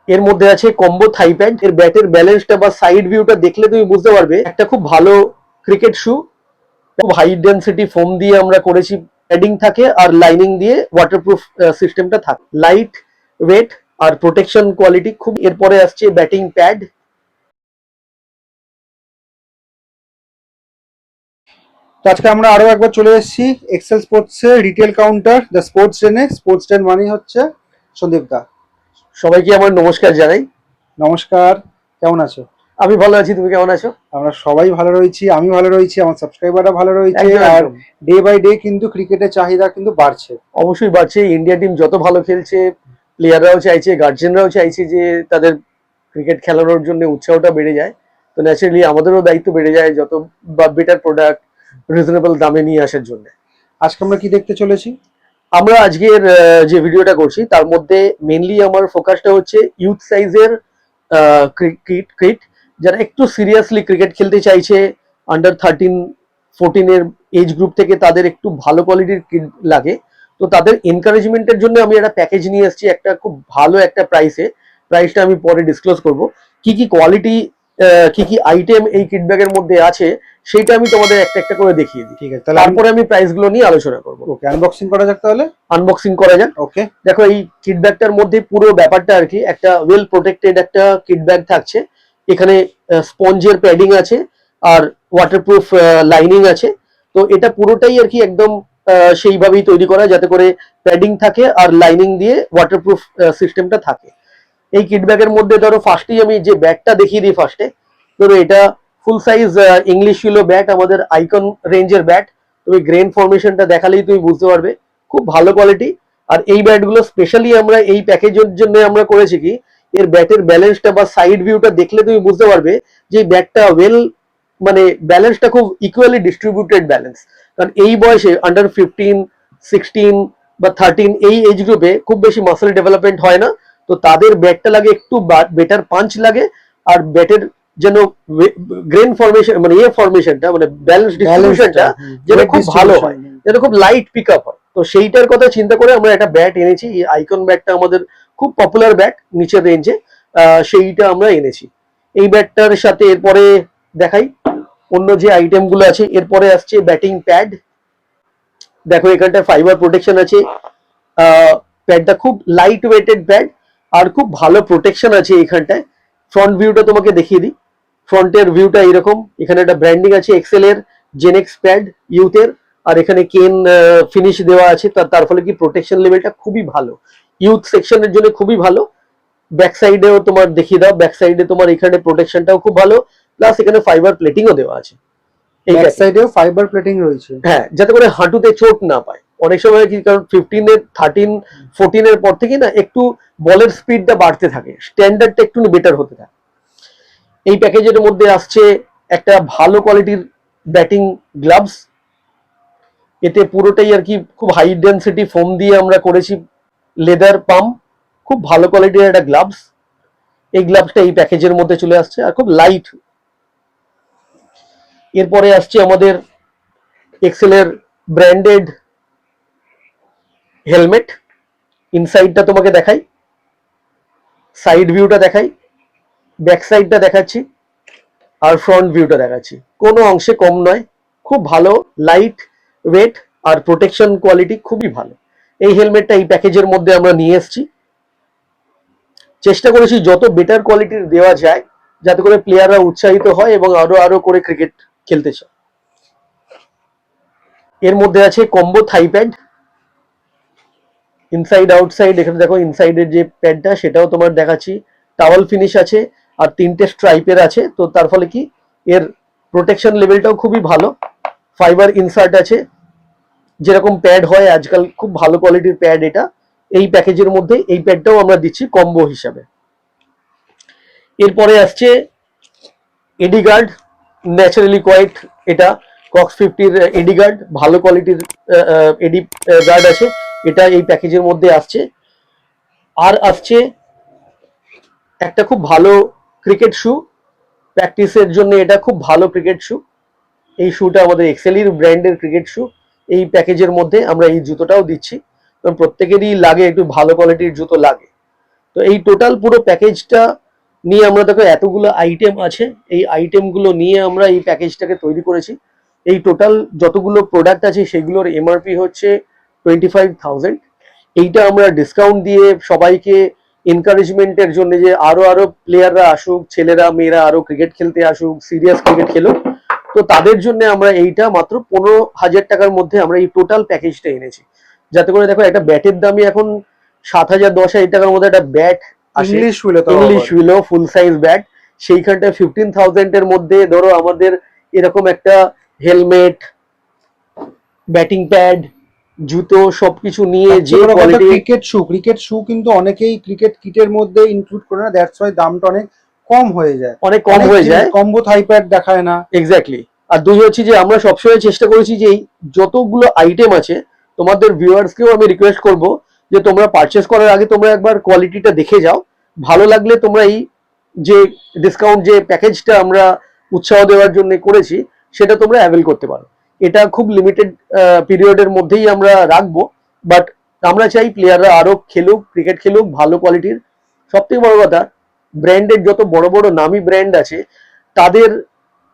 এর মধ্যে আছে কম্বো থাই প্যাড। এর ব্যাটের ব্যালেন্সটা বা সাইড ভিউটা দেখলে তুমি বুঝতে পারবে একটা খুব ভালো ক্রিকেট শু। খুব হাই ডেন্সিটি ফোম দিয়ে আমরা করেছি, প্যাডিং থাকে আর লাইনিং দিয়ে ওয়াটারপ্রুফ সিস্টেমটা থাকে, লাইট ওয়েট আর প্রোটেকশন কোয়ালিটি খুব। এরপরে আসছে ব্যাটিং প্যাড। তো আজকে আমরা আরো একবার চলে এসেছি এক্সেল স্পোর্টস এর রিটেল কাউন্টার দ্য স্পোর্টস ডেনে। স্পোর্টস ডেন মানে হচ্ছে সন্দীপ দা। সবাইকে আমার নমস্কার জানাই। নমস্কার, কেমন আছো? আমি ভালো আছি, তুমি কেমন আছো? আমরা সবাই ভালো রয়েছি, আমি ভালো রয়েছি, আমার সাবস্ক্রাইবাররা ভালো রয়েছে। একদম, আর একদম। ডে বাই ডে কিন্তু ক্রিকেটের চাহিদা কিন্তু বাড়ছে। অবশ্যই বাড়ছে। ইন্ডিয়া টিম যত ভালো খেলছে, প্লেয়াররাও চাইছে, গার্জিয়ানরাও চাইছে যে তাদের ক্রিকেট খেলানোর জন্য উৎসাহটা বেড়ে যায়। তো ন্যাচারালি আমাদেরও দায়িত্ব বেড়ে যায় যত বেটার প্রোডাক্ট রিজনেবল দামে নিয়ে আসার জন্য। আজকে আমরা কি দেখতে চলেছি? আমরা আজকের যে ভিডিওটা করছি তার মধ্যে মেনলি আমার ফোকাসটা হচ্ছে ইউথ সাইজের কিট, যারা একটু সিরিয়াসলি ক্রিকেট খেলতে চাইছে, আন্ডার 13-14 এর এজ গ্রুপ থেকে তাদের একটু ভালো কোয়ালিটির কিট লাগে। তো তাদের এনকারেজমেন্টের জন্য আমি একটা প্যাকেজ নিয়ে এসেছি একটা খুব ভালো একটা প্রাইসটা আমি পরে ডিসক্লোজ করব। কি কি কোয়ালিটি, কি কি আইটেম এই কিট ব্যাগের মধ্যে আছে সেটা আমি তোমাদের একটা একটা করে দেখিয়ে দিই। ঠিক আছে, তাহলে তারপরে আমি প্রাইস গুলো নিয়ে আলোচনা করবো। ওকে, আনবক্সিং করা যাক তাহলে। আনবক্সিং করা যাক। ওকে, দেখো এই কিট ব্যাগটার মধ্যে পুরো ব্যাপারটা আর কি একটা ওয়েল প্রোটেক্টেড একটা কিট ব্যাগ থাকছে। এখানে স্পঞ্জের প্যাডিং আছে আর ওয়াটারপ্রুফ লাইনিং আছে। তো এটা পুরোটাই আর কি একদম সেইভাবেই তৈরি করা যাতে করে প্যাডিং থাকে আর লাইনিং দিয়ে ওয়াটারপ্রুফ সিস্টেমটা থাকে। এই কিট ব্যাগের মধ্যে ধরো ফার্স্টেই আমি যে ব্যাটটা দেখিয়ে দিই ফার্স্টে। ধরো এটা ফুল সাইজ ইংলিশ ইলো ব্যাট, আমাদের আইকন রেঞ্জের ব্যাট। তুমি গ্রেন ফরমেশনটা দেখালেই তুমি বুঝতে পারবে খুব ভালো কোয়ালিটি। আর এই ব্যাটগুলো স্পেশালি আমরা এই প্যাকেজের জন্য আমরা করেছি কি, এর ব্যাটের ব্যালেন্সটা বা সাইড ভিউটা দেখলে তুমি বুঝতে পারবে যে ব্যাটটা মানে ব্যালেন্সটা খুব ইকুয়ালি ডিস্ট্রিবিউটেড ব্যালেন্স। কারণ এই বয়সে আন্ডার 15, 16 বা 13 এই এজ গ্রুপে খুব বেশি মাসেল ডেভেলপমেন্ট হয় না। তো তাদের ব্যাটটা লাগে একটু বেটার পাঞ্চ লাগে, আর ব্যাটের যেন গ্রেন ফরমেশন মানে ফরমেশনটা মানে ব্যালেন্স ডিস্ট্রিবিউশনটা যেন খুব ভালো হয়, যেন খুব লাইট পিক আপ হয়। তো সেইটার কথা চিন্তা করে আমরা একটা ব্যাট এনেছি। এই আইকন ব্যাটটা আমাদের খুব পপুলার ব্যাট নিচের রেঞ্জে, সেইটা আমরা এনেছি এই ব্যাটটার সাথে। এরপরে দেখাই অন্য যে আইটেম গুলো আছে। এরপরে আসছে ব্যাটিং প্যাড। দেখো এখানটা ফাইবার প্রোটেকশন আছে, প্যাডটা খুব লাইট ওয়েটেড প্যাড আর খুব ভালো প্রোটেকশন আছে এখানটায়। ফ্রন্ট ভিউটা তোমাকে দেখিয়ে দিই। ফ্রন্টের ভিউটা এরকম, এখানে একটা ব্র্যান্ডিং আছে এক্সেল এর জেনেক্স প্যাড ইউথের, আর এখানে কেন ফিনিশ দেওয়া আছে। তার ফলে কি প্রোটেকশন লেভেলটা খুবই ভালো, ইউথ সেকশনের জন্য খুবই ভালো। ব্যাক সাইডেও তোমার দেখিয়ে দাও, ব্যাক সাইডে তোমার এখানে প্রোটেকশনটাও খুব ভালো, প্লাস এখানে ফাইবার প্লেটিংও দেওয়া আছে। এই ব্যাক সাইডেও ফাইবার প্লেটিং রয়েছে, হ্যাঁ, যাতে করে হাঁটুতে চোট না পায়। অনেক সময় কি, কারণ 15 13 14 এর পর থেকে না একটু বলের স্পিডটা বাড়তে থাকে, স্ট্যান্ডার্ডটা একটু বেটার হতে থাকে। এই প্যাকেজের মধ্যে আসছে একটা ভালো কোয়ালিটির ব্যাটিং গ্লাভস। এতে পুরোটাই আর কি খুব হাই ডেন্সিটি ফোম দিয়ে আমরা করেছি, লেদার পাম্প, খুব ভালো কোয়ালিটির একটা গ্লাভস। এই গ্লাভসটা এই প্যাকেজের মধ্যে চলে আসছে আর খুব লাইট। এরপরে আসছে আমাদের এক্সেলের ব্র্যান্ডেড হেলমেট। ইনসাইডটা তোমাকে দেখাই, সাইড ভিউটা দেখাই, ব্যাক সাইডটা দেখাচ্ছি, আর ফ্রন্ট ভিউটা দেখাচ্ছি। কোনো অংশে কম নয়, খুব ভালো, লাইট ওয়েট আর প্রোটেকশন কোয়ালিটি খুবই ভালো। এই হেলমেটটা এই প্যাকেজের মধ্যে আমরা নিয়ে এসেছি। চেষ্টা করেছি যত বেটার কোয়ালিটির দেওয়া যায় যাতে করে প্লেয়াররা উৎসাহিত হয় এবং আরো আরো করে ক্রিকেট খেলতে চায়। এর মধ্যে আছে কম্বো থাই প্যাড, ইনসাইড আউটসাইড। এখানে দেখো ইনসাইডের যে প্যাডটা সেটাও তোমার দেখাচ্ছি, টাওয়াল ফিনিশ আছে আর 3টে স্ট্রাইপের আছে। তো তার ফলে কি এর প্রোটেকশন লেভেলটাও খুবই ভালো। ফাইবার ইনসার্ট আছে, যেরকম প্যাড হয় আজকাল খুব ভালো কোয়ালিটির প্যাড এটা। এই প্যাকেজের মধ্যে এই প্যাডটাও আমরা দিচ্ছি কম্বো হিসাবে। এরপরে আসছে এডি গার্ড, ন্যাচারালি কোয়াইট। এটা কক্স 50-র এডি গার্ড, ভালো কোয়ালিটির এডি গার্ড আছে, এটা এই প্যাকেজের মধ্যে আসছে। আর আসছে একটা খুব ভালো ক্রিকেট শু, প্র্যাকটিসের জন্য এটা খুব ভালো ক্রিকেট শু। এই শুটা আমাদের এক্সেলির ব্র্যান্ডের ক্রিকেট শু। এই প্যাকেজের মধ্যে আমরা এই জুতোটাও দিচ্ছি, কারণ প্রত্যেকেরই লাগে একটু ভালো কোয়ালিটির জুতো লাগে। তো তো এই টোটাল পুরো প্যাকেজটা নিয়ে আমরা দেখো এতগুলো আইটেম আছে, এই আইটেমগুলো নিয়ে আমরা এই প্যাকেজটাকে তৈরি করেছি। এই টোটাল যতগুলো প্রোডাক্ট আছে সেগুলোর এমআরপি হচ্ছে 25,000। এইটা আমরা ডিসকাউন্ট দিয়ে সবাইকে এনকারেজমেন্টের জন্য, যে আরো আরো প্লেয়াররা আসুক, ছেলেরা মেয়েরা আরো ক্রিকেট খেলতে আসুক, সিরিয়াস ক্রিকেট খেলুক, তো তাদের জন্য আমরা এইটা মাত্র 15,000 টাকার মধ্যে আমরা এই টোটাল প্যাকেজটা এনেছি। যাতে করে দেখো একটা ব্যাটের দামই এখন 7,000 10,000 টাকার মধ্যে একটা ব্যাট আসে, English willow full size bat, সেইখানটা 15,000 এর মধ্যে ধরো আমাদের এরকম একটা হেলমেট, ব্যাটিং প্যাড, জুতো সবকিছু নিয়ে যে কোয়ালিটি। ক্রিকেট শু কিন্তু অনেকেই ক্রিকেট কিটের মধ্যে ইনক্লুড করে না, দ্যাটস ওয়াই দামটা অনেক কম হয়ে যায়, কম্বো থাই প্যাড দেখায় না। এক্স্যাক্টলি। আর দুই হচ্ছে যে আমরা সবসময় চেষ্টা করেছি যে এই যতগুলো আইটেম আছে, তোমাদের ভিউয়ার্সকেও আমি রিকোয়েস্ট করব যে তোমরা পারচেস করার আগে তোমরা একবার কোয়ালিটিটা দেখে যাও, ভালো লাগলে তোমরা এই যে ডিসকাউন্ট যে প্যাকেজটা আমরা উৎসাহ দেওয়ার জন্য করেছি সেটা তোমরা অ্যাভেল করতে পারো। এটা খুব লিমিটেড পিরিয়ডের মধ্যেই আমরা রাখবো, বাট আমরা চাই প্লেয়াররা আরো খেলুক, ক্রিকেট খেলুক ভালো কোয়ালিটির। সব থেকে বড় কথা, ব্র্যান্ডের যত বড় বড় নামি ব্র্যান্ড আছে তাদের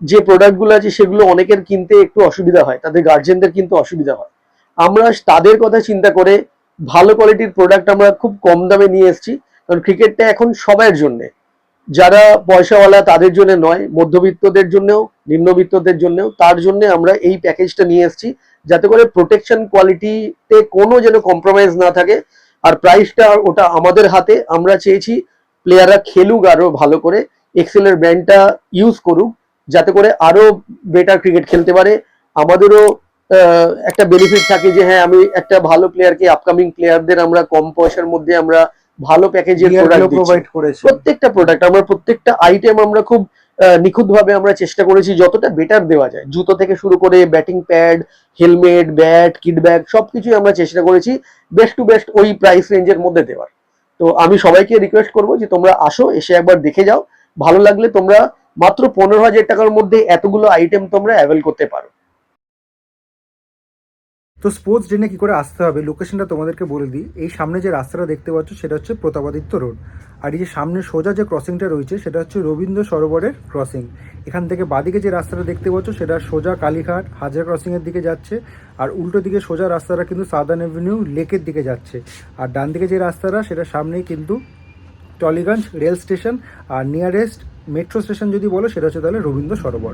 যে প্রোডাক্টগুলো আছে সেগুলো অনেকের কিনতে একটু অসুবিধা হয়, তাদের গার্জেনদের কিন্তু অসুবিধা হয়। আমরা তাদের কথা চিন্তা করে ভালো কোয়ালিটির প্রোডাক্ট আমরা খুব কম দামে নিয়ে এসেছি। কারণ ক্রিকেটটা এখন সবার জন্যে, যারা পয়সাওয়ালা তাদের জন্য নয়, মধ্যবিত্তদের জন্যও, নিম্নবিত্তদের জন্যও, তার জন্য আমরা এই প্যাকেজটা নিয়ে এসেছি, যাতে করে প্রোটেকশন কোয়ালিটিতে কোনো যেন কম্প্রোমাইজ না থাকে। আর প্রাইসটা ওটা আমাদের হাতে, আমরা চেয়েছি প্লেয়াররা খেলুক আরো ভালো করে, এক্সেলের ব্র্যান্ডটা ইউজ করুক, যাতে করে আরো বেটার ক্রিকেট খেলতে পারে। আমাদেরও একটা বেনিফিট থাকে যে হ্যাঁ, আমি একটা ভালো প্লেয়ারকে, আপকামিং প্লেয়ারদের আমরা কম পয়সার মধ্যে আমরা ভালো প্যাকেজের প্রোডাক্ট প্রোভাইড করেছি। প্রত্যেকটা প্রোডাক্ট আমরা, প্রত্যেকটা আইটেম আমরা খুব নিখুঁত ভাবে আমরা চেষ্টা করেছি যতটা বেটার দেওয়া যায়, জুতো থেকে শুরু করে batting pad, helmet, bat, kit bag সবকিছুই আমরা চেষ্টা করেছি বেস্ট টু বেস্ট ওই প্রাইস রেঞ্জের মধ্যে দেওয়ার। তো আমি সবাইকে রিকোয়েস্ট করবো যে তোমরা আসো, এসে একবার দেখে যাও, ভালো লাগলে তোমরা মাত্র 15,000 টাকার মধ্যে এতগুলো আইটেম তোমরা অ্যাভেল করতে পারো। তো স্পোর্টস ড্রেনে কী করে আসতে হবে, লোকেশনটা তোমাদেরকে বলে দিই। এই সামনে যে রাস্তাটা দেখতে পাচ্ছ সেটা হচ্ছে প্রতাপাদিত্য রোড, আর এই যে সামনে সোজা যে ক্রসিংটা রয়েছে সেটা হচ্ছে রবীন্দ্র সরোবরের ক্রসিং। এখান থেকে বাদিকে যে রাস্তাটা দেখতে পাচ্ছ সেটা সোজা কালীঘাট হাজার ক্রসিংয়ের দিকে যাচ্ছে, আর উল্টো দিকে সোজা রাস্তাটা কিন্তু সাদার্ন অ্যাভিনিউ লেকের দিকে যাচ্ছে। আর ডান দিকে যে রাস্তাটা সেটা সামনেই কিন্তু টলিগঞ্জ রেল স্টেশন, আর নিয়ারেস্ট মেট্রো স্টেশন যদি বলো সেটা হচ্ছে তাহলে রবীন্দ্র সরোবর।